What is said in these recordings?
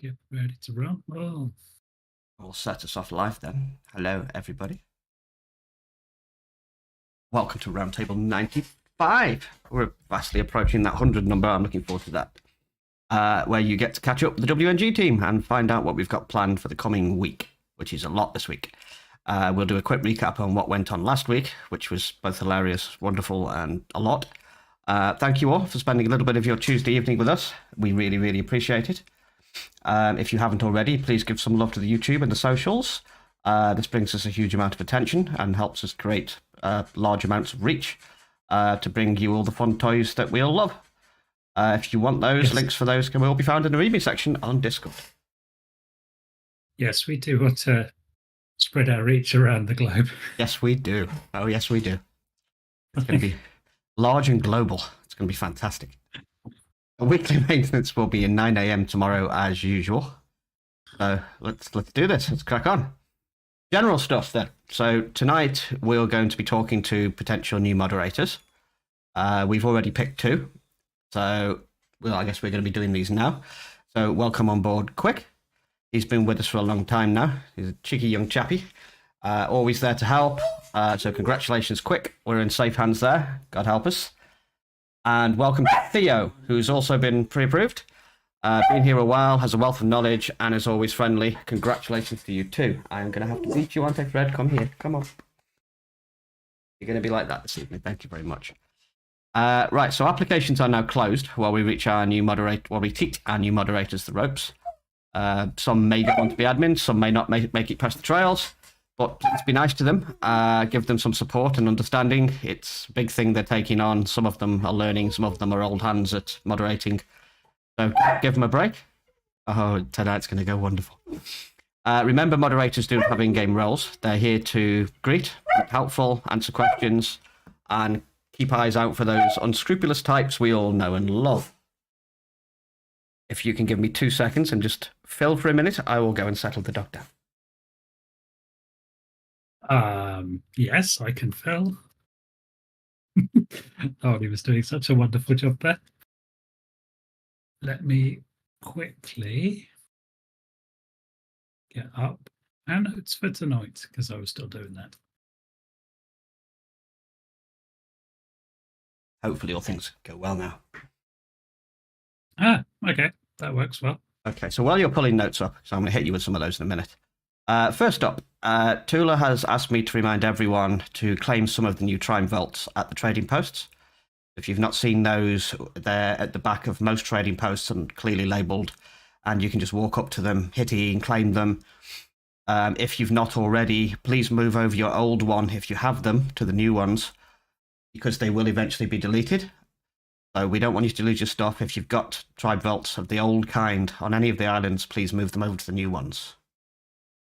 get ready to run. Oh, We'll set us off live then. Hello, everybody. Welcome to Roundtable 95. We're vastly approaching that 100 number. I'm looking forward to that. Where you get to catch up with the WNG team and find out what we've got planned for the coming week, which is a lot this week. We'll do a quick recap on what went on last week, which was both hilarious, wonderful, and a lot. Thank you all for spending a little bit of your Tuesday evening with us. We really, really appreciate it. If you haven't already, please give some love to the YouTube and the socials. This brings us a huge amount of attention and helps us create large amounts of reach to bring you all the fun toys that we all love. If you want those, yes. links for those can all be found in the README section on Discord. Yes, we do want to spread our reach around the globe. Yes, we do. Oh, yes, we do. It's going to be large and global. It's going to be fantastic. Weekly maintenance will be at 9 AM tomorrow as usual. So let's do this. Let's crack on. General stuff then. So tonight we're going to be talking to potential new moderators. We've already picked two. So well, I guess we're going to be doing these now. So welcome on board Quick. He's been with us for a long time now. He's a cheeky young chappy. Always there to help. So congratulations, Quick. We're in safe hands there. God help us. And welcome to Theo, who's also been pre-approved. Been here a while, has a wealth of knowledge, and is always friendly. Congratulations to you too. I'm going to have to beat you, aren't I, Fred? Come here. Come on. You're going to be like that this evening. Thank you very much. Right, so applications are now closed while we teach our new moderators the ropes. Some may go on to be admins, some may not make it past the trials. But please be nice to them, give them some support and understanding. It's a big thing they're taking on. Some of them are learning, some of them are old hands at moderating. So give them a break. Oh, tonight's going to go wonderful. Remember, moderators do have in-game roles. They're here to greet, be helpful, answer questions, and keep eyes out for those unscrupulous types we all know and love. If you can give me 2 seconds and just fill for a minute, I will go and settle the dog down. Yes, I can fill. Oh, he was doing such a wonderful job there. Let me quickly get up our notes for tonight, because I was still doing that. Hopefully all things go well now. Okay, that works well. Okay, so while you're pulling notes up, so I'm going to hit you with some of those in a minute. First up, Tula has asked me to remind everyone to claim some of the new Trime Vaults at the trading posts. If you've not seen those, they're at the back of most trading posts and clearly labelled, and you can just walk up to them, hit E and claim them. If you've not already, please move over your old one, if you have them, to the new ones, because they will eventually be deleted. So we don't want you to lose your stuff. If you've got Trime Vaults of the old kind on any of the islands, please move them over to the new ones.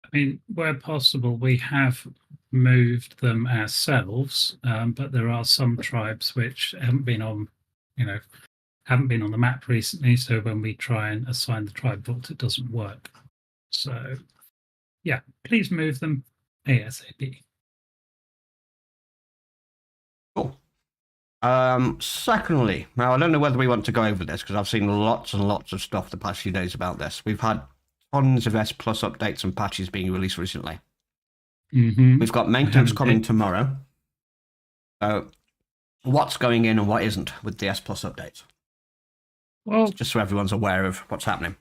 I mean, where possible, we have moved them ourselves, but there are some tribes which haven't been on the map recently. So when we try and assign the tribe vault, it doesn't work. So, yeah, please move them ASAP. Cool. Secondly, now I don't know whether we want to go over this because I've seen lots and lots of stuff the past few days about this. We've had tons of S Plus updates and patches being released recently. Mm-hmm. We've got maintenance coming tomorrow. So what's going in and what isn't with the S Plus updates? Well, just so everyone's aware of what's happening.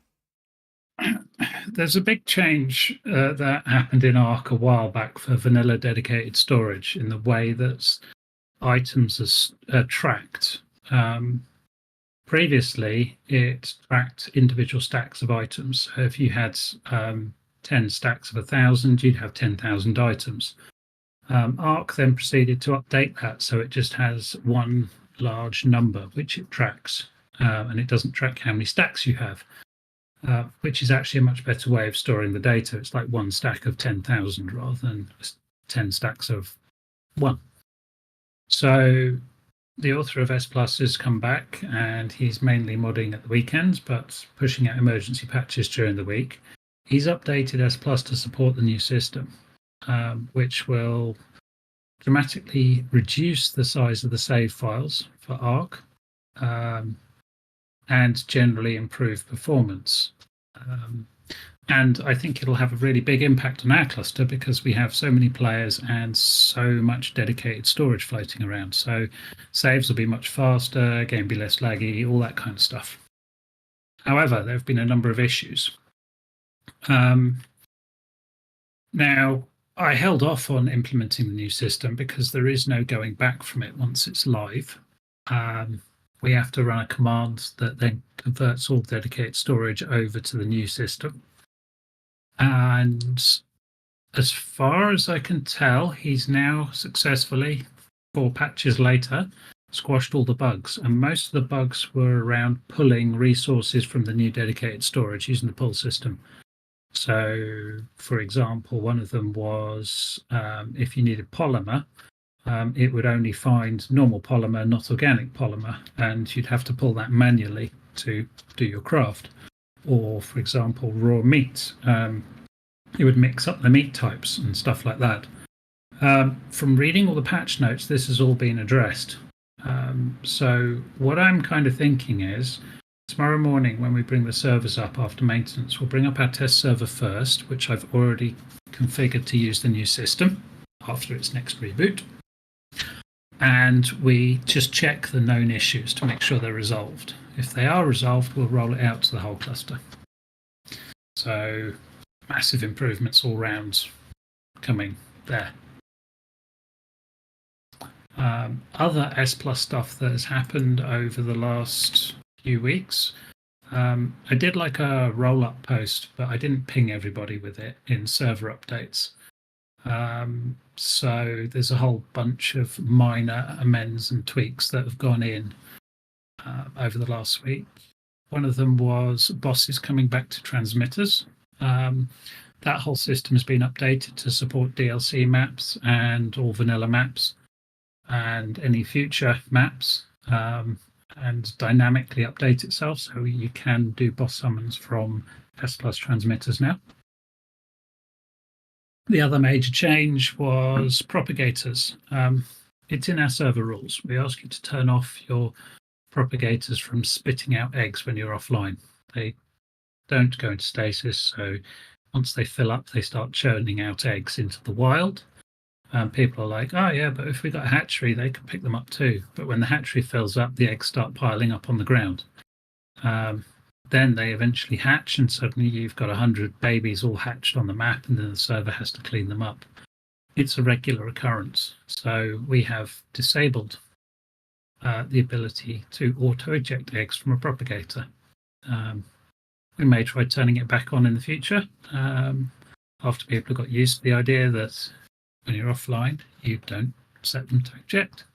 There's a big change that happened in Ark a while back for vanilla dedicated storage in the way that items are tracked. Previously, it tracked individual stacks of items. So if you had 10 stacks of 1,000, you'd have 10,000 items. Arc then proceeded to update that, so it just has one large number which it tracks, and it doesn't track how many stacks you have, which is actually a much better way of storing the data. It's like one stack of 10,000 rather than 10 stacks of 1. So the author of S Plus has come back, and he's mainly modding at the weekends, but pushing out emergency patches during the week. He's updated S Plus to support the new system, which will dramatically reduce the size of the save files for Arc, and generally improve performance. And I think it'll have a really big impact on our cluster because we have so many players and so much dedicated storage floating around. So saves will be much faster, game be less laggy, all that kind of stuff. However, there have been a number of issues. Now, I held off on implementing the new system because there is no going back from it once it's live. We have to run a command that then converts all dedicated storage over to the new system. And as far as I can tell, he's now successfully, 4 patches later, squashed all the bugs. And most of the bugs were around pulling resources from the new dedicated storage using the pull system. So, for example, one of them was if you needed polymer, it would only find normal polymer, not organic polymer, and you'd have to pull that manually to do your craft. Or, for example, raw meat. It would mix up the meat types and stuff like that. From reading all the patch notes, this has all been addressed. So what I'm kind of thinking is, tomorrow morning when we bring the servers up after maintenance, we'll bring up our test server first, which I've already configured to use the new system after its next reboot. And we just check the known issues to make sure they're resolved. If they are resolved, we'll roll it out to the whole cluster. So massive improvements all round coming there. Other S Plus stuff that has happened over the last few weeks. I did like a roll-up post, but I didn't ping everybody with it in server updates. So there's a whole bunch of minor amends and tweaks that have gone in over the last week. One of them was bosses coming back to transmitters. That whole system has been updated to support DLC maps and all vanilla maps and any future maps, and dynamically update itself, so you can do boss summons from S Plus transmitters now. The other major change was propagators. It's in our server rules. We ask you to turn off your propagators from spitting out eggs when you're offline. They don't go into stasis, so once they fill up, they start churning out eggs into the wild. People are like, oh yeah, but if we got a hatchery, they can pick them up too. But when the hatchery fills up, the eggs start piling up on the ground. Then they eventually hatch, and suddenly you've got 100 babies all hatched on the map, and then the server has to clean them up. It's a regular occurrence. So we have disabled the ability to auto-eject eggs from a propagator. We may try turning it back on in the future, after people have got used to the idea that when you're offline, you don't set them to eject.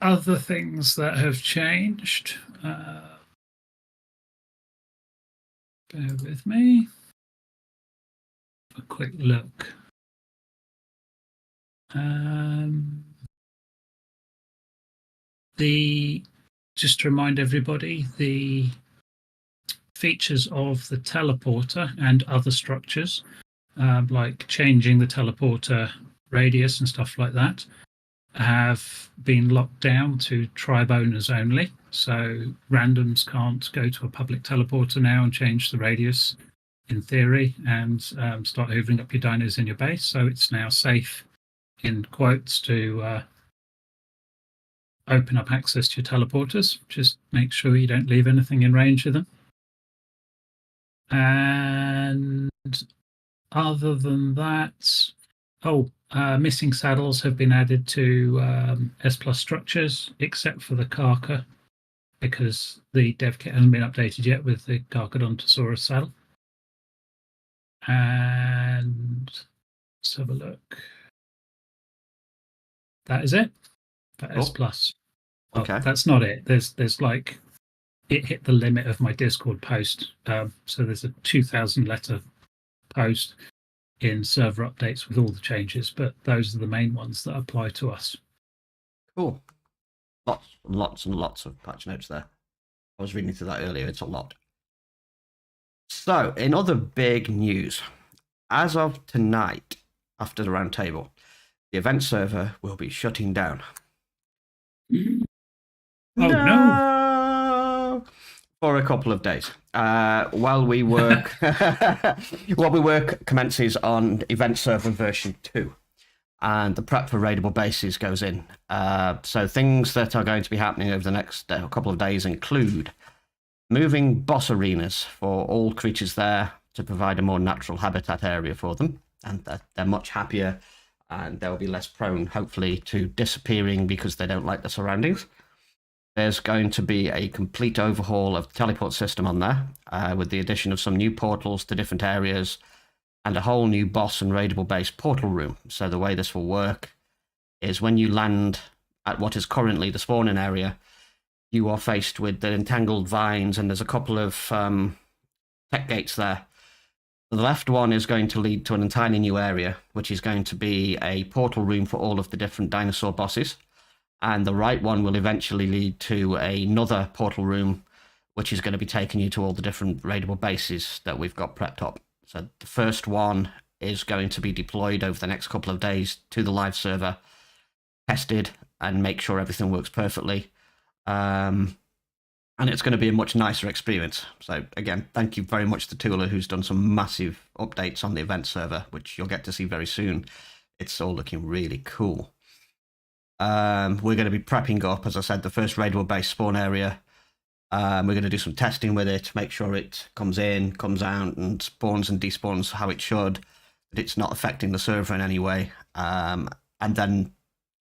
Other things that have changed, bear with me. A quick look. Just to remind everybody, the features of the teleporter and other structures, like changing the teleporter radius and stuff like that, have been locked down to tribe owners only. So randoms can't go to a public teleporter now and change the radius, in theory, and start hoovering up your dinos in your base. So it's now safe, in quotes, to open up access to your teleporters. Just make sure you don't leave anything in range of them. And other than that, missing saddles have been added to S Plus structures, except for the Karka, because the dev kit hasn't been updated yet with the Carcharodontosaurus saddle. And let's have a look. That is it for S Plus. Well, Okay. that's not it. There's like, it hit the limit of my Discord post. So there's a 2,000 letter post in server updates with all the changes, but those are the main ones that apply to us. Cool. Lots and lots of patch notes there. I was reading through that earlier. It's a lot. So, in other big news, as of tonight, after the roundtable, the event server will be shutting down. Oh no! For a couple of days. While we work, while we work commences on event server version 2, and the prep for raidable bases goes in. So things that are going to be happening over the next couple of days include moving boss arenas for all creatures there to provide a more natural habitat area for them, and they're much happier, and they'll be less prone, hopefully, to disappearing because they don't like the surroundings. There's going to be a complete overhaul of the teleport system on there, with the addition of some new portals to different areas and a whole new boss and raidable base portal room. So the way this will work is when you land at what is currently the spawning area, you are faced with the entangled vines, and there's a couple of tech gates there. The left one is going to lead to an entirely new area, which is going to be a portal room for all of the different dinosaur bosses. And the right one will eventually lead to another portal room, which is going to be taking you to all the different raidable bases that we've got prepped up. So the first one is going to be deployed over the next couple of days to the live server, tested, and make sure everything works perfectly. And it's going to be a much nicer experience. So again, thank you very much to Tula, who's done some massive updates on the event server, which you'll get to see very soon. It's all looking really cool. We're going to be prepping up, as I said, the first raidable base spawn area. We're going to do some testing with it, make sure it comes in, comes out, and spawns and despawns how it should, that it's not affecting the server in any way. And then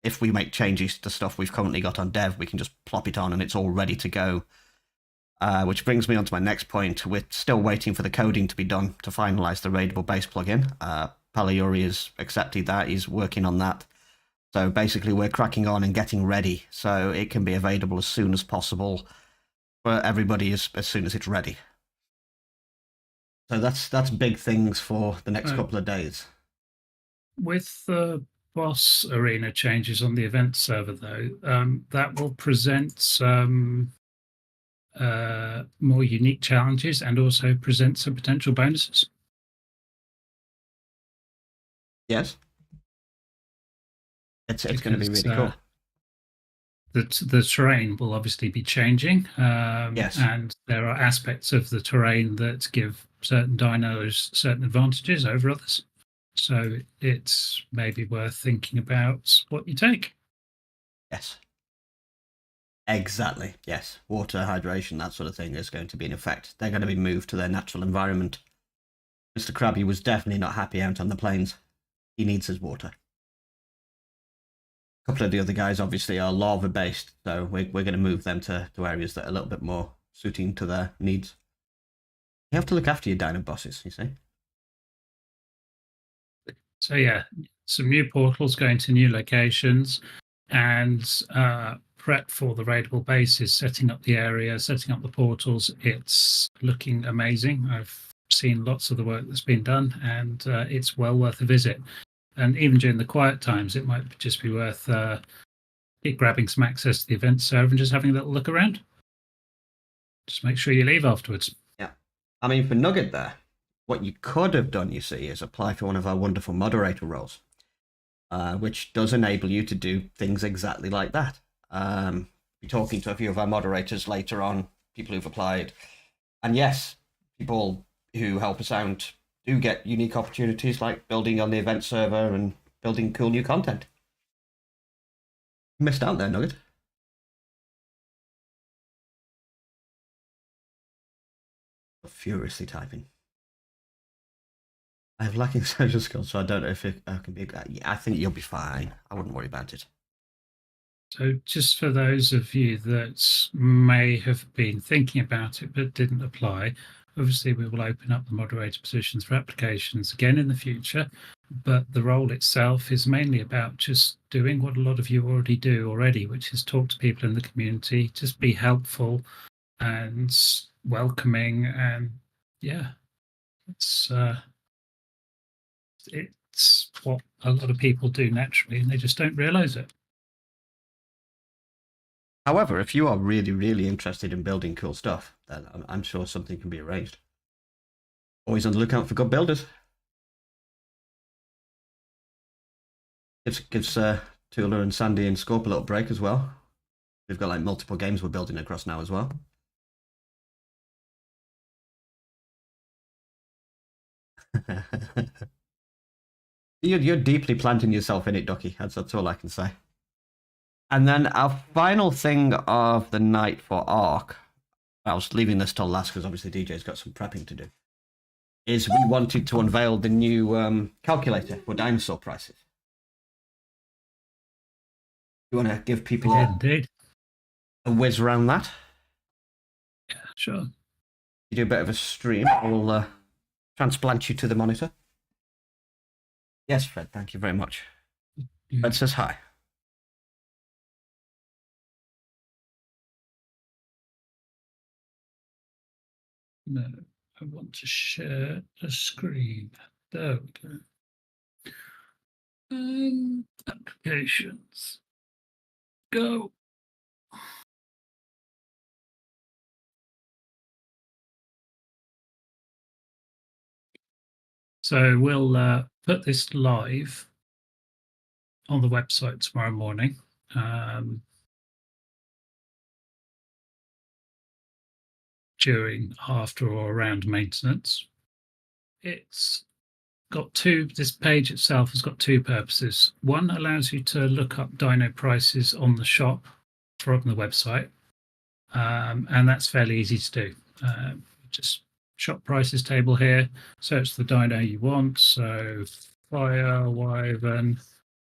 if we make changes to stuff we've currently got on dev, we can just plop it on and it's all ready to go. Which brings me on to my next point. We're still waiting for the coding to be done to finalize the raidable base plugin. Palayuri has accepted that. He's working on that. So basically, we're cracking on and getting ready so it can be available as soon as possible for everybody as soon as it's ready. So that's big things for the next couple of days. With the boss arena changes on the event server, though, that will present some more unique challenges and also present some potential bonuses. Yes. It's going to be really cool. The terrain will obviously be changing. Yes. And there are aspects of the terrain that give certain dinos certain advantages over others. So it's maybe worth thinking about what you take. Yes. Exactly. Yes. Water, hydration, that sort of thing is going to be in effect. They're going to be moved to their natural environment. Mr. Krabby was definitely not happy out on the plains. He needs his water. A couple of the other guys obviously are lava based, so we're going to move them to areas that are a little bit more suiting to their needs. You have to look after your dino bosses, you see. So yeah, some new portals going to new locations, and prep for the raidable bases, setting up the area, setting up the portals. It's looking amazing. I've seen lots of the work that's been done, and it's well worth a visit. And even during the quiet times, it might just be worth grabbing some access to the event server and just having a little look around. Just make sure you leave afterwards. Yeah. I mean, for Nugget there, what you could have done, you see, is apply for one of our wonderful moderator roles, which does enable you to do things exactly like that. Be talking to a few of our moderators later on, people who've applied. And yes, people who help us out do get unique opportunities like building on the event server and building cool new content. Missed out there, Nugget. Furiously typing. I have lacking social skills, so I don't know if I can be. I think you'll be fine. I wouldn't worry about it. So just for those of you that may have been thinking about it but didn't apply, obviously we will open up the moderator positions for applications again in the future, but the role itself is mainly about just doing what a lot of you already do, which is talk to people in the community, just be helpful and welcoming, and yeah, it's what a lot of people do naturally and they just don't realize it. However, if you are really, really interested in building cool stuff, then I'm sure something can be arranged. Always on the lookout for good builders. Gives Tula and Sandy and Scorp a little break as well. We've got like multiple games we're building across now as well. You're deeply planting yourself in it, Ducky. That's all I can say. And then our final thing of the night for Arc, I was leaving this till last because obviously DJ's got some prepping to do, is we wanted to unveil the new calculator for dinosaur prices. You want to give people Indeed. a whiz around that? Yeah, sure. You do a bit of a stream. We'll transplant you to the monitor. Yes, Fred, thank you very much. Yeah. Fred says hi. No, I want to share a screen. There we go. Applications. Go. So we'll put this live on the website tomorrow morning. During, after, or around maintenance. It's got this page itself has got two purposes. One allows you to look up dino prices on the shop from the website, and that's fairly easy to do. Just shop prices table here, search the dino you want, so fire wyvern,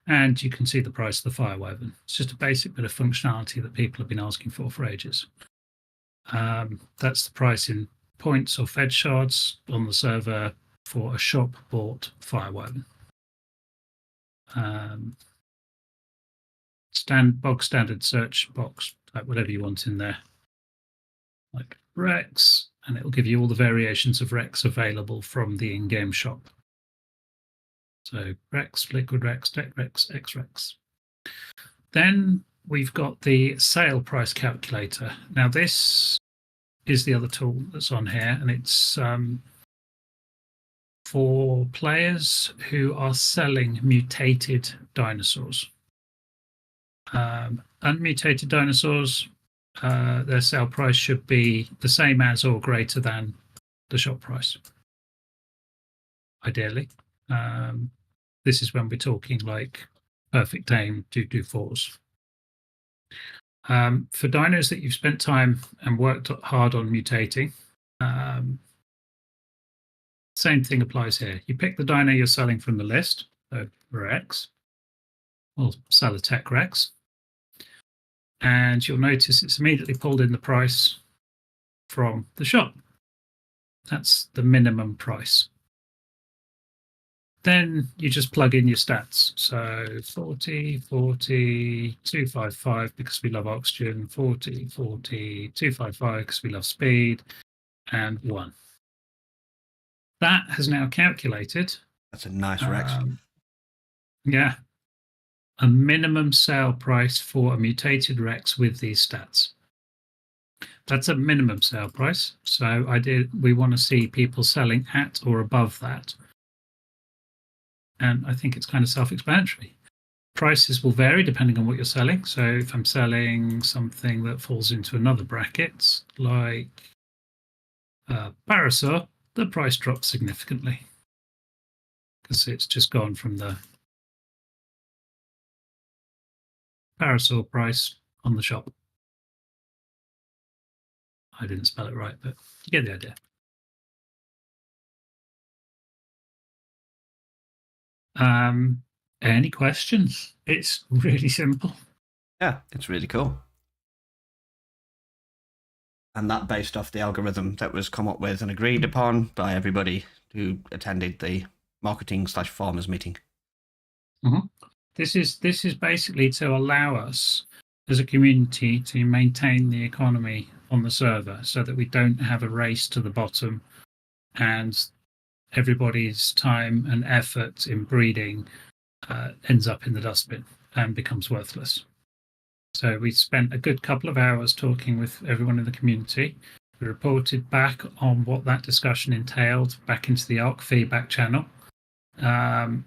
and you can see the price of the fire wyvern. It's just a basic bit of functionality that people have been asking for ages. That's the price in points or fed shards on the server for a shop bought fire wyvern. Bog standard search box, like whatever you want in there, like Rex, and it will give you all the variations of Rex available from the in-game shop. So Rex, Liquid Rex, Deck Rex, X Rex. Then we've got the sale price calculator. Now this is the other tool that's on here, and it's for players who are selling mutated dinosaurs. Unmutated dinosaurs, their sale price should be the same as or greater than the shop price, ideally. This is when we're talking like perfect aim, do fours. For dinos that you've spent time and worked hard on mutating, same thing applies here. You pick the dino you're selling from the list, so Rex, or sell a Tech Rex, and you'll notice it's immediately pulled in the price from the shop. That's the minimum price. Then you just plug in your stats. So 40, 40, 255 because we love oxygen, 40, 40, 255 because we love speed, and 1. That has now calculated. That's a nice Rex. Yeah. A minimum sale price for a mutated Rex with these stats. That's a minimum sale price. So we want to see people selling at or above that. And I think it's kind of self-explanatory. Prices will vary depending on what you're selling. So if I'm selling something that falls into another bracket, like Parasaur, the price drops significantly because it's just gone from the Parasaur price on the shop. I didn't spell it right, but you get the idea. Any questions? It's really simple. Yeah, it's really cool. And that based off the algorithm that was come up with and agreed upon by everybody who attended the marketing/farmers meeting. Mm-hmm. This is basically to allow us as a community to maintain the economy on the server so that we don't have a race to the bottom and everybody's time and effort in breeding ends up in the dustbin and becomes worthless. So we spent a good couple of hours talking with everyone in the community. We reported back on what that discussion entailed back into the ARC feedback channel. And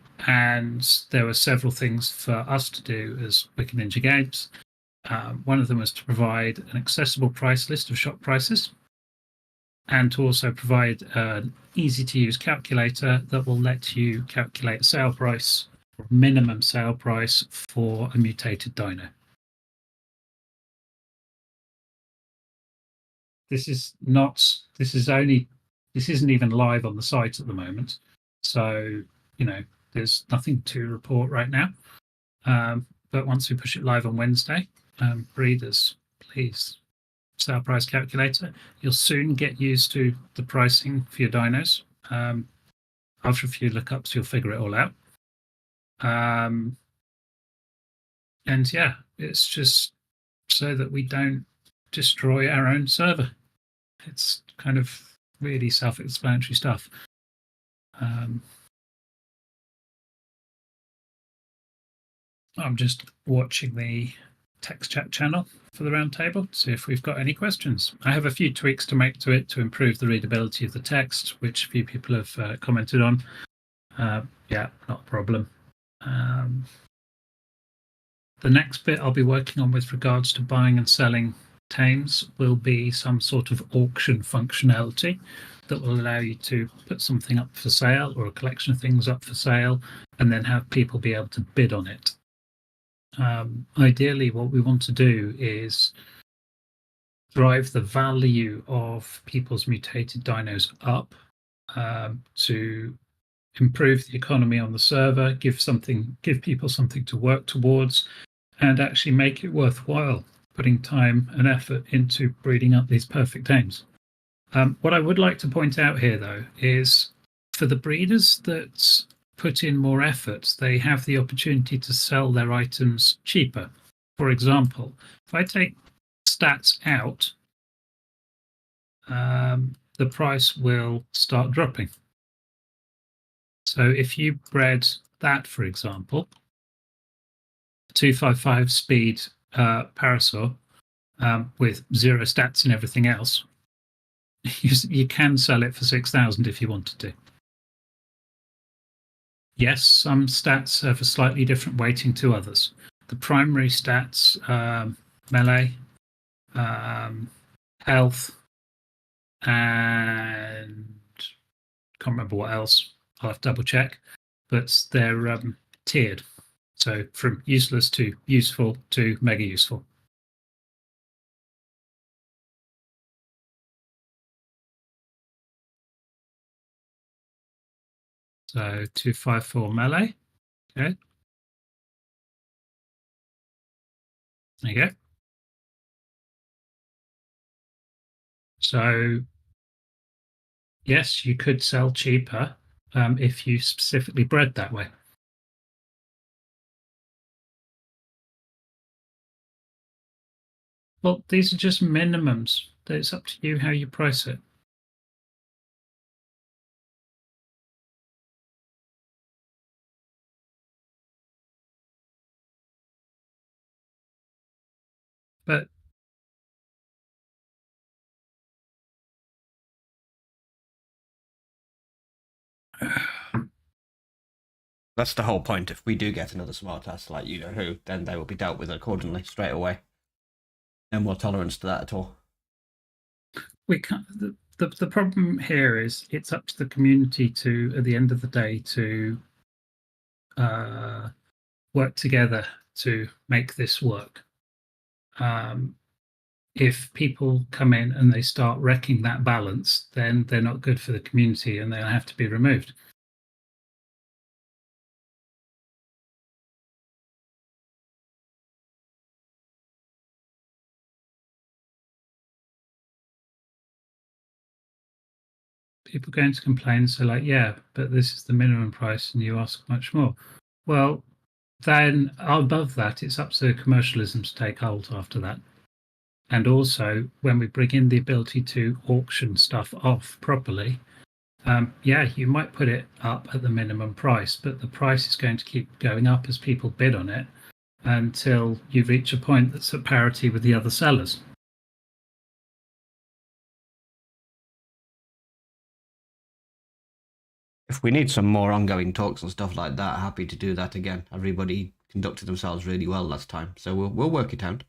there were several things for us to do as WickedNinjaGames. One of them was to provide an accessible price list of shop prices. and to also provide an easy-to-use calculator that will let you calculate sale price or minimum sale price for a mutated dino. This isn't even live on the site at the moment, so there's nothing to report right now. But once we push it live on Wednesday, breeders, please, sale price calculator. You'll soon get used to the pricing for your dinos. After a few lookups, you'll figure it all out. And yeah, it's just so that we don't destroy our own server. It's kind of really self-explanatory stuff. I'm just watching the text chat channel for the roundtable to see if we've got any questions. I have a few tweaks to make to it to improve the readability of the text, which a few people have commented on. Yeah, not a problem. The next bit I'll be working on with regards to buying and selling tames will be some sort of auction functionality that will allow you to put something up for sale or a collection of things up for sale and then have people be able to bid on it. Ideally, what we want to do is drive the value of people's mutated dinos up to improve the economy on the server, give people something to work towards, and actually make it worthwhile putting time and effort into breeding up these perfect tames. What I would like to point out here, though, is for the breeders that put in more effort, they have the opportunity to sell their items cheaper. For example, if I take stats out, the price will start dropping. So if you bred that, for example, 255 speed Parasaur with 0 stats and everything else, you can sell it for 6,000 if you wanted to. Yes, some stats have a slightly different weighting to others. The primary stats, melee, health, and can't remember what else. I'll have to double check, but they're tiered. So from useless to useful to mega useful. So 254 melee. Okay. There you go. So yes, you could sell cheaper if you specifically bred that way. Well, these are just minimums. It's up to you how you price it. But that's the whole point. If we do get another smartass like you know who, then they will be dealt with accordingly straight away. No more tolerance to that at all. We can't. The problem here is it's up to the community to, at the end of the day, to work together to make this work. If people come in and they start wrecking that balance, then they're not good for the community and they'll have to be removed. People are going to complain and say, like, yeah, but this is the minimum price and you ask much more. Well, then above that, it's up to commercialism to take hold after that. And also, when we bring in the ability to auction stuff off properly, yeah, you might put it up at the minimum price, but the price is going to keep going up as people bid on it until you reach a point that's at parity with the other sellers. If we need some more ongoing talks and stuff like that, happy to do that again. Everybody conducted themselves really well last time, so we'll work it out.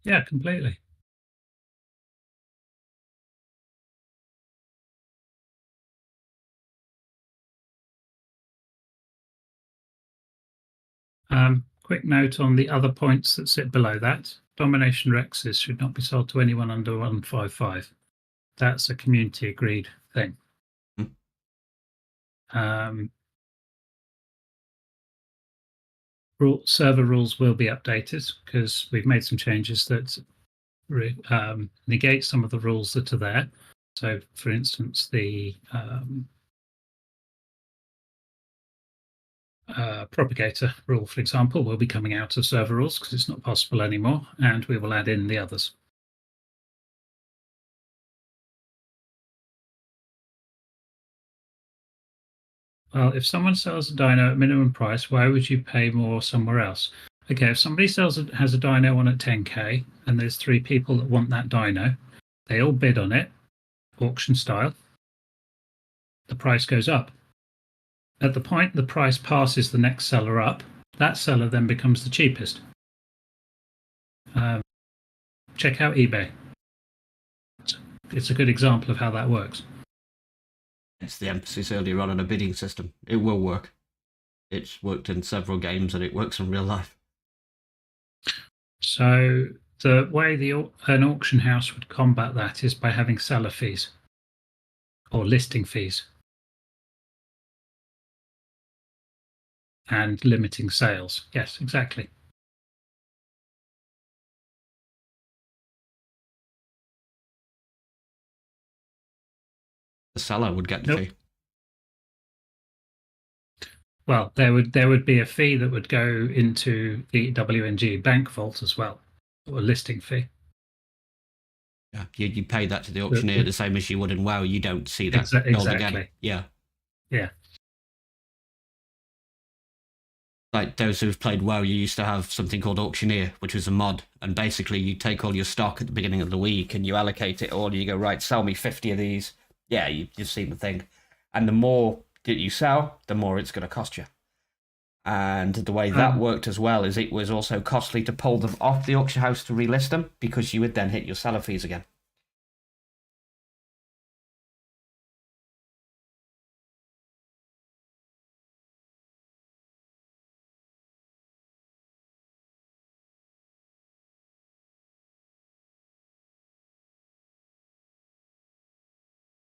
Yeah, completely. Quick note on the other points that sit below that. Domination Rexes should not be sold to anyone under 155. That's a community agreed thing. Hmm. Server rules will be updated because we've made some changes that negate some of the rules that are there. So, for instance, the propagator rule, for example, will be coming out of server rules because it's not possible anymore, and we will add in the others. Well, if someone sells a dino at minimum price, why would you pay more somewhere else? Okay, if somebody has a dino on at 10k and there's 3 people that want that dino, they all bid on it, auction style, the price goes up. At the point the price passes the next seller up, that seller then becomes the cheapest. Check out eBay. It's a good example of how that works. It's the emphasis earlier on a bidding system. It will work. It's worked in several games and it works in real life. So the way an auction house would combat that is by having seller fees or listing fees and limiting sales. Yes, exactly. The seller would get the Nope. fee. Well, there would be a fee that would go into the WNG bank vault as well, or a listing fee. Yeah, you pay that to the auctioneer the same as you would in WoW. You don't see that gold again. Exactly. Yeah. Yeah. Like those who've played WoW, you used to have something called auctioneer, which was a mod, and basically you take all your stock at the beginning of the week and you allocate it all. And you go, right, sell me 50 of these. Yeah, you've seen the thing, and the more that you sell, the more it's going to cost you. And the way that worked as well is it was also costly to pull them off the auction house to relist them because you would then hit your seller fees again.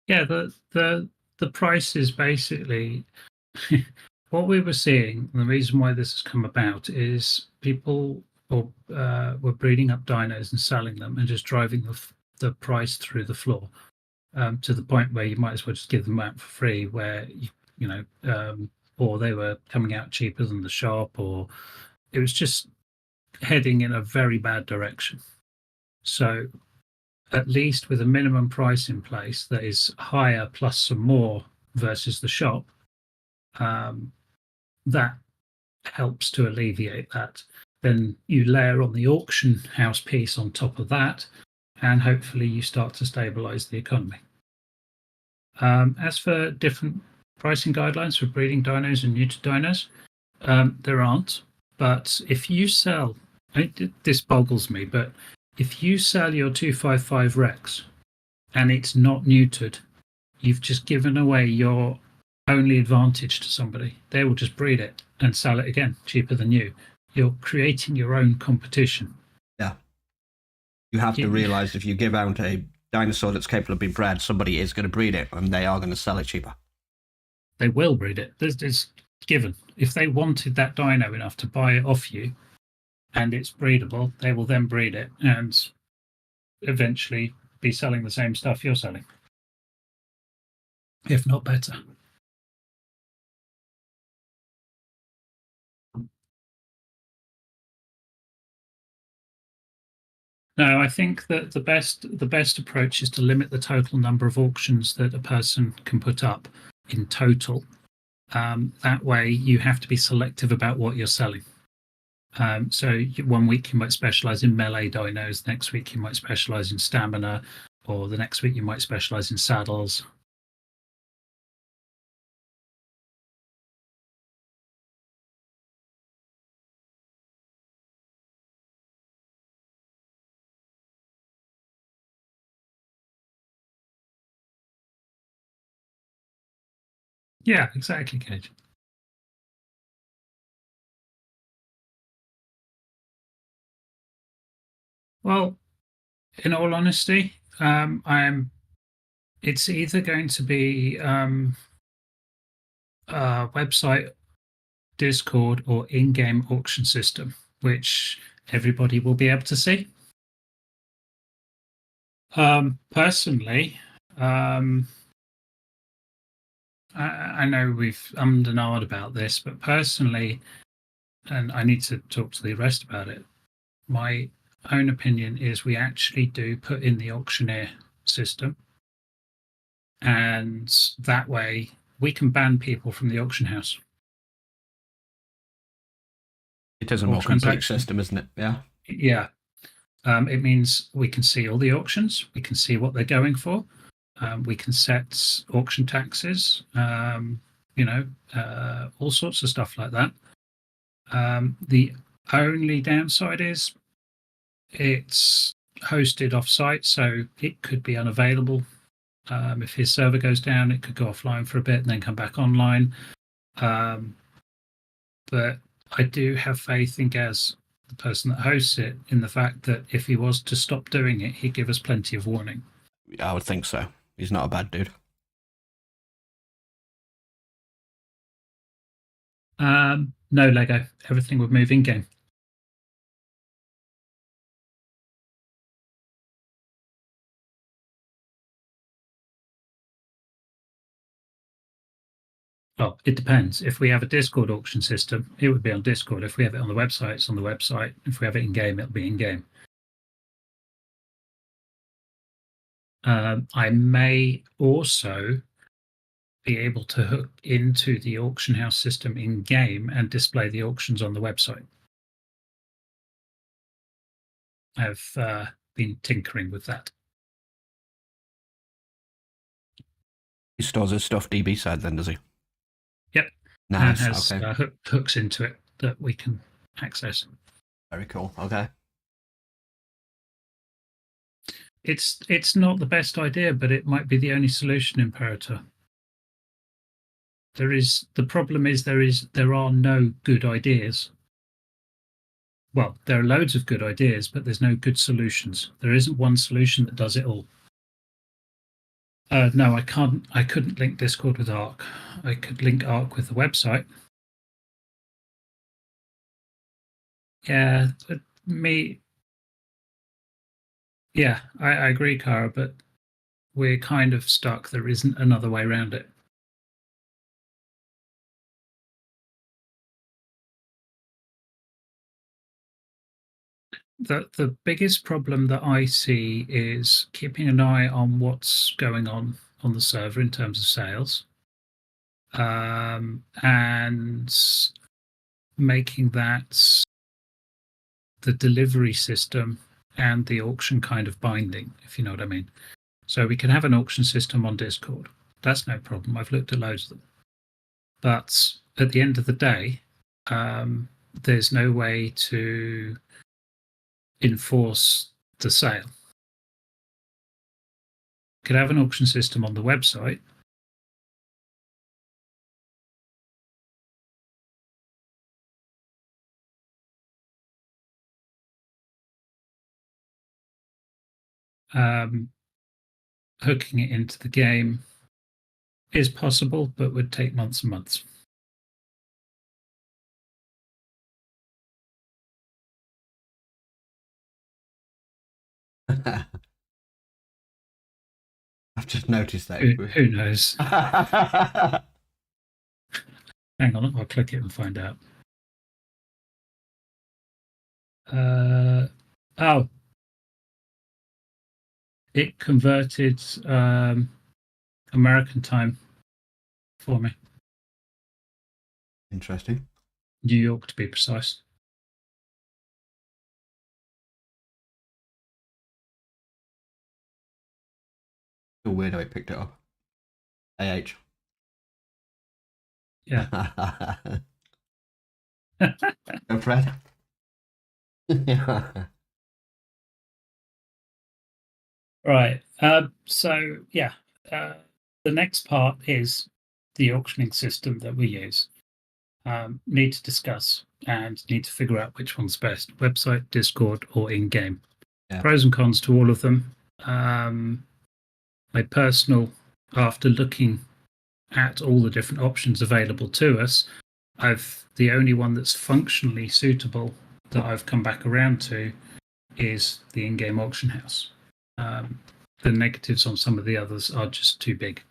Yeah, the price is basically what we were seeing. The reason why this has come about is people were breeding up dinos and selling them and just driving the price through the floor to the point where you might as well just give them out for free. Where you know, or they were coming out cheaper than the shop, or it was just heading in a very bad direction. So at least with a minimum price in place that is higher plus some more versus the shop, that helps to alleviate that. Then you layer on the auction house piece on top of that, and hopefully you start to stabilize the economy. As for different pricing guidelines for breeding dinos and neuter dinos, there aren't. But if you sell, this boggles me, but if you sell your 255 Rex and it's not neutered, you've just given away your only advantage to somebody. They will just breed it and sell it again cheaper than you. You're creating your own competition. Yeah. You have to realize if you give out a dinosaur that's capable of being bred, somebody is going to breed it and they are going to sell it cheaper. They will breed it. It's given. If they wanted that dino enough to buy it off you and it's breedable, they will then breed it and eventually be selling the same stuff you're selling, if not better. No, I think that the best approach is to limit the total number of auctions that a person can put up in total. That way, you have to be selective about what you're selling. So one week you might specialize in melee dinos, next week you might specialize in stamina, or the next week you might specialize in saddles. Yeah, exactly, Cage. Well, in all honesty, it's either going to be a website, Discord, or in-game auction system, which everybody will be able to see. Personally, I know we've ummed and ahed about this, but personally, and I need to talk to the rest about it, my own opinion is we actually do put in the auctioneer system, and that way we can ban people from the auction house. It is a more complete system, isn't it? Yeah. Yeah. It means we can see all the auctions, we can see what they're going for, we can set auction taxes, all sorts of stuff like that. The only downside is it's hosted off-site, so it could be unavailable. If his server goes down, it could go offline for a bit and then come back online. But I do have faith in Gaz, the person that hosts it, in the fact that if he was to stop doing it, he'd give us plenty of warning. I would think so. He's not a bad dude. No, Lego. Everything would move in game. Well, it depends. If we have a Discord auction system, it would be on Discord. If we have it on the website, it's on the website. If we have it in game, it'll be in game. I may also be able to hook into the auction house system in game and display the auctions on the website. I've been tinkering with that. He stores his stuff DB side then, does he? Yep. Nice. And has Okay. hooks into it that we can access. Very cool. Okay. It's not the best idea, but it might be the only solution, Imperator. The problem is there are no good ideas. Well, there are loads of good ideas, but there's no good solutions. There isn't one solution that does it all. No, I can't. I couldn't link Discord with Arc. I could link Arc with the website. Yeah, me. Yeah, I agree, Cara, but we're kind of stuck. There isn't another way around it. The biggest problem that I see is keeping an eye on what's going on the server in terms of sales, and making that the delivery system and the auction kind of binding, if you know what I mean. So we can have an auction system on Discord. That's no problem. I've looked at loads of them. But at the end of the day, there's no way to enforce the sale. Could have an auction system on the website. Hooking it into the game is possible, but would take months and months. I've just noticed that. Who knows? Hang on, I'll click it and find out. Oh, it converted American time for me. Interesting. New York, to be precise. Feel weird how it picked it up. AH. Yeah. Go, Fred. Yeah. Right. So yeah, the next part is the auctioning system that we use, need to discuss and need to figure out which one's best: website, Discord, or in-game. Yeah. Pros and cons to all of them. My personal, after looking at all the different options available to us, the only one that's functionally suitable that I've come back around to is the in-game auction house. The negatives on some of the others are just too big.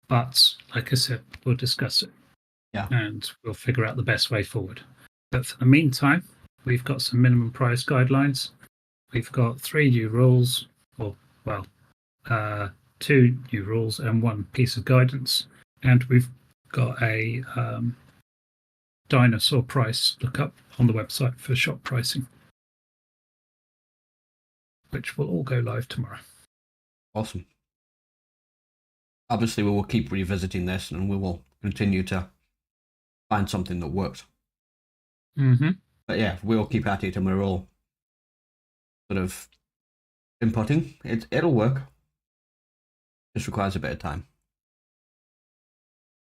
But like I said, we'll discuss it. Yeah. And we'll figure out the best way forward. But for the meantime, we've got some minimum price guidelines. We've got 3 new rules, or, well, 2 new rules and 1 piece of guidance. And we've got a dinosaur price lookup on the website for shop pricing, which will all go live tomorrow. Awesome. Obviously, we will keep revisiting this, and we will continue to find something that works. Mm-hmm. But yeah, we'll keep at it, and we're all sort of inputting. It'll work. Just requires a bit of time.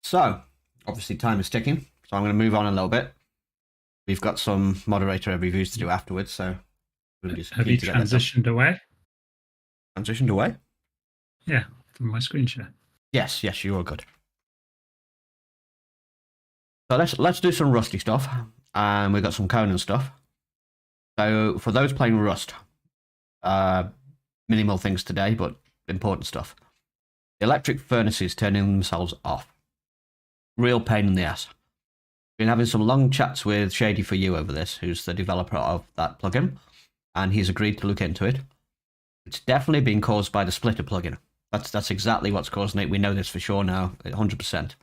So, obviously, time is ticking. So I'm going to move on a little bit. We've got some moderator reviews to do afterwards. So have you transitioned away? Transitioned away? Yeah, from my screen share. Yes, you are good. So let's do some Rusty stuff, and we've got some Conan stuff. So for those playing Rust, minimal things today, but important stuff. The electric furnaces turning themselves off. Real pain in the ass. Been having some long chats with Shady for You over this, who's the developer of that plugin, and he's agreed to look into it. It's definitely been caused by the splitter plugin. That's exactly what's causing it. We know this for sure now, 100%.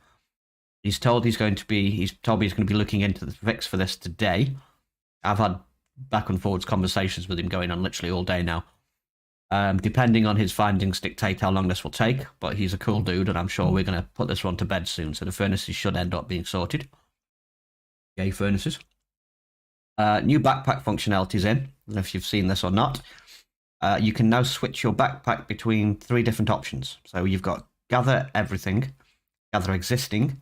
He's told me he's going to be looking into the fix for this today. I've had back and forwards conversations with him going on literally all day now. Depending on his findings dictate how long this will take, but he's a cool dude, and I'm sure we're going to put this one to bed soon, so the furnaces should end up being sorted. Yay, furnaces. New backpack functionality is in. I don't know if you've seen this or not. You can now switch your backpack between 3 different options. So you've got gather everything, gather existing,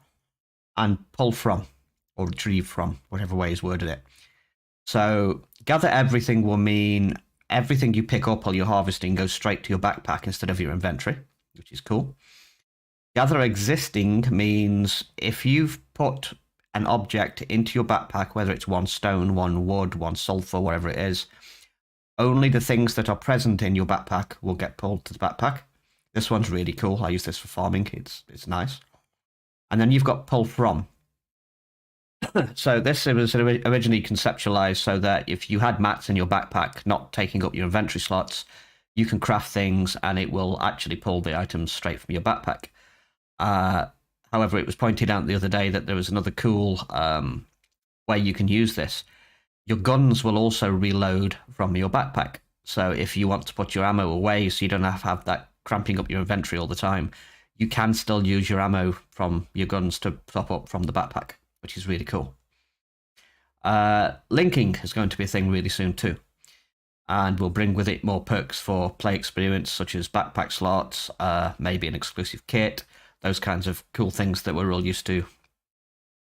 and pull from, or retrieve from, whatever way he's worded it. So gather everything will mean everything you pick up while you're harvesting goes straight to your backpack instead of your inventory, which is cool. Gather existing means if you've put an object into your backpack, whether it's 1 stone, 1 wood, 1 sulfur, whatever it is, only the things that are present in your backpack will get pulled to the backpack. This one's really cool. I use this for farming. It's nice. And then you've got pull from. So this was originally conceptualized so that if you had mats in your backpack not taking up your inventory slots, you can craft things and it will actually pull the items straight from your backpack. However, it was pointed out the other day that there was another cool way you can use this. Your guns will also reload from your backpack. So if you want to put your ammo away so you don't have that cramping up your inventory all the time, you can still use your ammo from your guns to top up from the backpack, which is really cool. Linking is going to be a thing really soon too, and will bring with it more perks for play experience, such as backpack slots, maybe an exclusive kit, those kinds of cool things that we're all used to,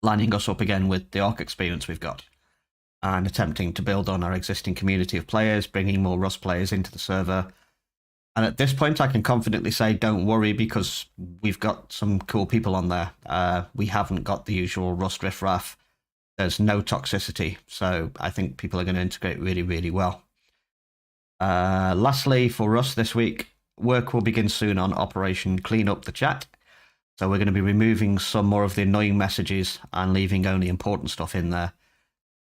lining us up again with the Ark experience we've got, and attempting to build on our existing community of players, bringing more Rust players into the server. And at this point, I can confidently say, don't worry, because we've got some cool people on there. We haven't got the usual Rust riffraff. There's no toxicity, so I think people are going to integrate really, really well. Lastly, for Rust this week, work will begin soon on Operation Clean Up the Chat. So we're going to be removing some more of the annoying messages and leaving only important stuff in there.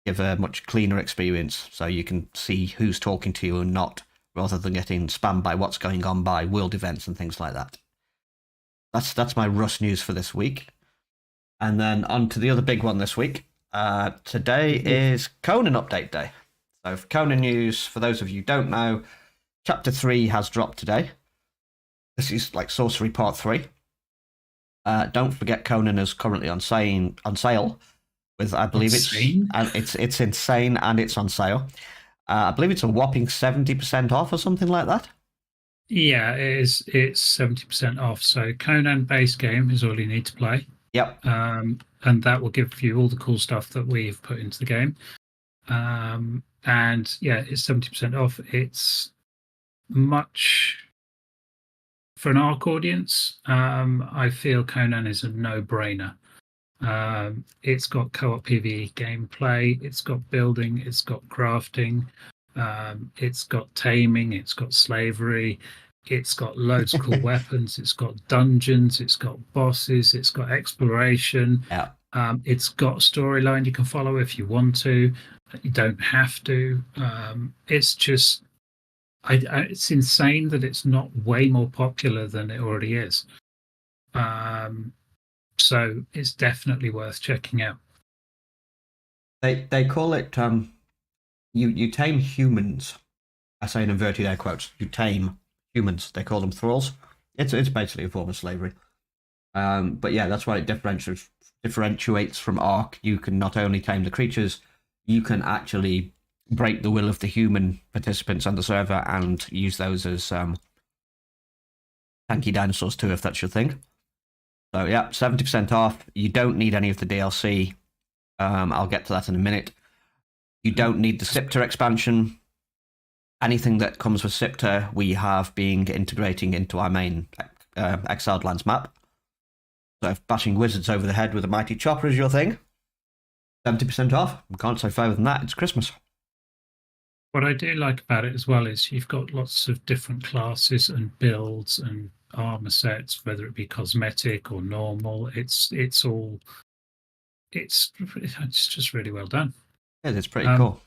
Give a much cleaner experience, so you can see who's talking to you and not, rather than getting spammed by what's going on by world events and things like that. That's my Rust news for this week. And then on to the other big one this week. Today is Conan Update Day. So for Conan news, for those of you who don't know, Chapter 3 has dropped today. This is like Sorcery Part 3. Don't forget Conan is currently on sale with, I believe it's insane and it's on sale. I believe it's a whopping 70% off or something like that. Yeah, it is. It's 70% off. So Conan base game is all you need to play, Yep. and that will give you all the cool stuff that we've put into the game. And yeah, it's 70% off. It's much for an ARC audience. I feel Conan is a no-brainer. It's got co-op PvE gameplay. It's got building. It's got crafting. It's got taming. It's got slavery. It's got loads of cool weapons. It's got dungeons. It's got bosses. It's got exploration. Yeah. It's got a storyline you can follow if you want to. You don't have to. It's just, it's insane that it's not way more popular than it already is. So it's definitely worth checking out. They call it you tame humans. I say in inverted air quotes. You tame humans. They call them thralls. It's basically a form of slavery. But yeah, that's why it differentiates from Ark. You can not only tame the creatures, you can actually break the will of the human participants on the server and use those as tanky dinosaurs too, if that's your thing. So yeah, 70% off. You don't need any of the DLC. I'll get to that in a minute. You don't need the Scepter expansion. Anything that comes with Scepter, we have been integrating into our main Exiled Lands map. So if bashing wizards over the head with a mighty chopper is your thing, 70% off. I can't say further than that. It's Christmas. What I do like about it as well is you've got lots of different classes and builds and armor sets, whether it be cosmetic or normal. It's just really well done. Yeah, it's pretty cool.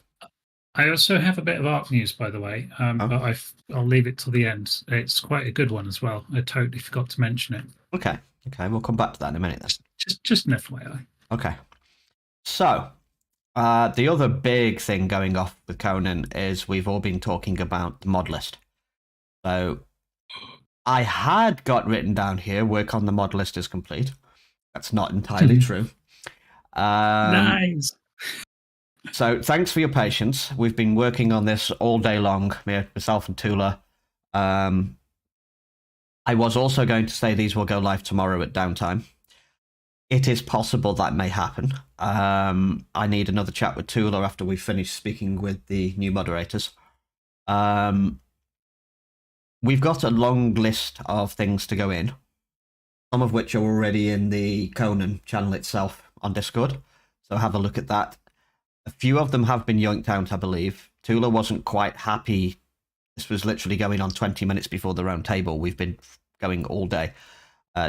I also have a bit of art news, by the way, but I'll leave it till the end. It's quite a good one as well. I totally forgot to mention it. Okay, we'll come back to that in a minute then. Just an FYI. Okay. So, the other big thing going off with Conan is we've all been talking about the mod list. So, I had got written down here, work on the mod list is complete. That's not entirely true. Nice. So, thanks for your patience. We've been working on this all day long, myself and Tula. I was also going to say these will go live tomorrow at downtime. It is possible that may happen. I need another chat with Tula after we finish speaking with the new moderators. We've got a long list of things to go in, some of which are already in the Conan channel itself on Discord. So have a look at that. A few of them have been yoinked out, I believe. Tula wasn't quite happy. This was literally going on 20 minutes before the Roundtable. We've been going all day.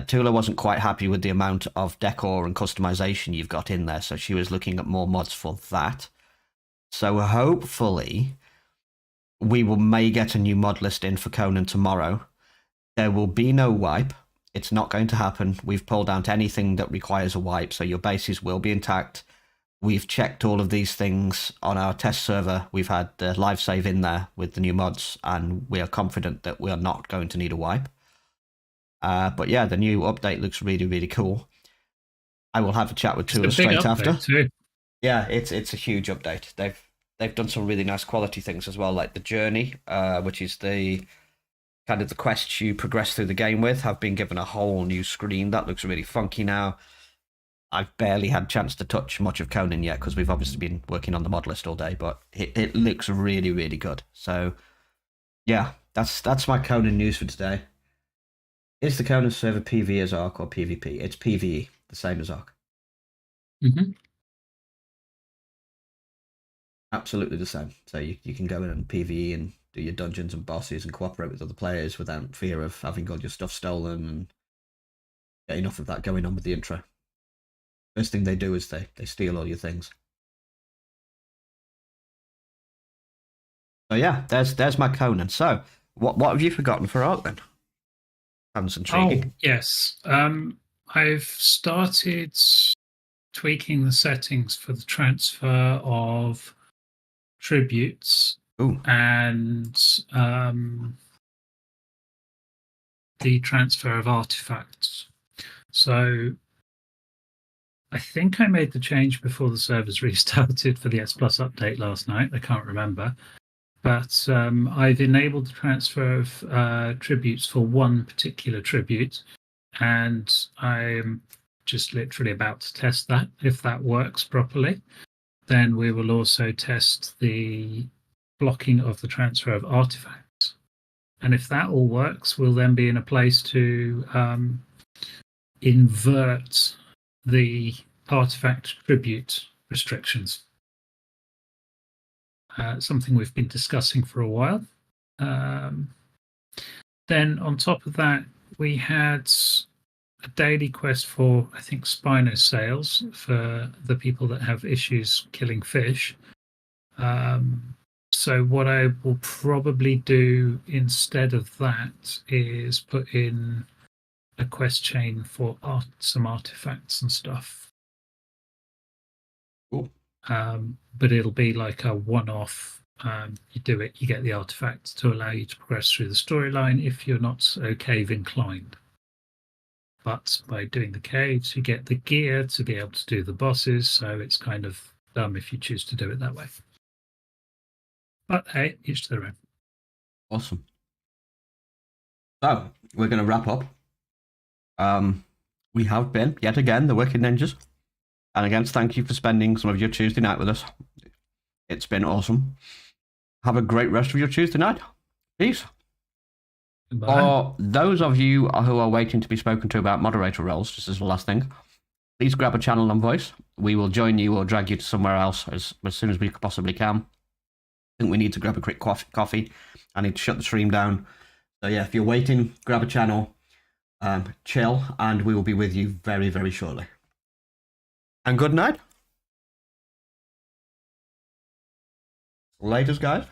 Tula wasn't quite happy with the amount of decor and customization you've got in there, so she was looking at more mods for that. So hopefully we may get a new mod list in for Conan tomorrow. There will be no wipe. It's not going to happen. We've pulled out anything that requires a wipe, so your bases will be intact. We've checked all of these things on our test server. We've had the live save in there with the new mods, and we are confident that we are not going to need a wipe. But yeah, the new update looks really, really cool. I will have a chat with Tula straight after. Too. Yeah, it's a huge update. They've done some really nice quality things as well, like the journey, which is the kind of the quests you progress through the game with, have been given a whole new screen. That looks really funky now. I've barely had a chance to touch much of Conan yet because we've obviously been working on the mod list all day, but it looks really, really good. So yeah, that's my Conan news for today. Is the Conan server PvE as Ark or PvP? It's PvE, the same as Ark. Mm-hmm. Absolutely the same. So you can go in and PvE and do your dungeons and bosses and cooperate with other players without fear of having all your stuff stolen and get enough of that going on with the intro. First thing they do is they steal all your things. So yeah, there's my Conan. So what have you forgotten for Ark then? Sounds intriguing. Oh yes, I've started tweaking the settings for the transfer of tributes. Ooh. And the transfer of artifacts. So I think I made the change before the servers restarted for the S Plus update last night. I can't remember. but I've enabled the transfer of tributes for one particular tribute, and I'm just literally about to test that. If that works properly, then we will also test the blocking of the transfer of artifacts. And if that all works, we'll then be in a place to invert the artifact tribute restrictions. Something we've been discussing for a while. Then on top of that, we had a daily quest for, I think, Spino sales for the people that have issues killing fish. So what I will probably do instead of that is put in a quest chain for some artifacts and stuff. Cool. But it'll be like a one-off. You do it, you get the artifacts to allow you to progress through the storyline if you're not so cave inclined. But by doing the caves, you get the gear to be able to do the bosses, so it's kind of dumb if you choose to do it that way. But hey, each to their own. Awesome. So, we're going to wrap up. We have been, yet again, the Wicked Ninjas. And again, thank you for spending some of your Tuesday night with us. It's been awesome. Have a great rest of your Tuesday night. Peace. Goodbye. For those of you who are waiting to be spoken to about moderator roles, just as the last thing, please grab a channel on voice. We will join you or drag you to somewhere else as soon as we possibly can. I think we need to grab a quick coffee. I need to shut the stream down. So yeah, if you're waiting, grab a channel, chill, and we will be with you very, very shortly. And good night. Laters, guys.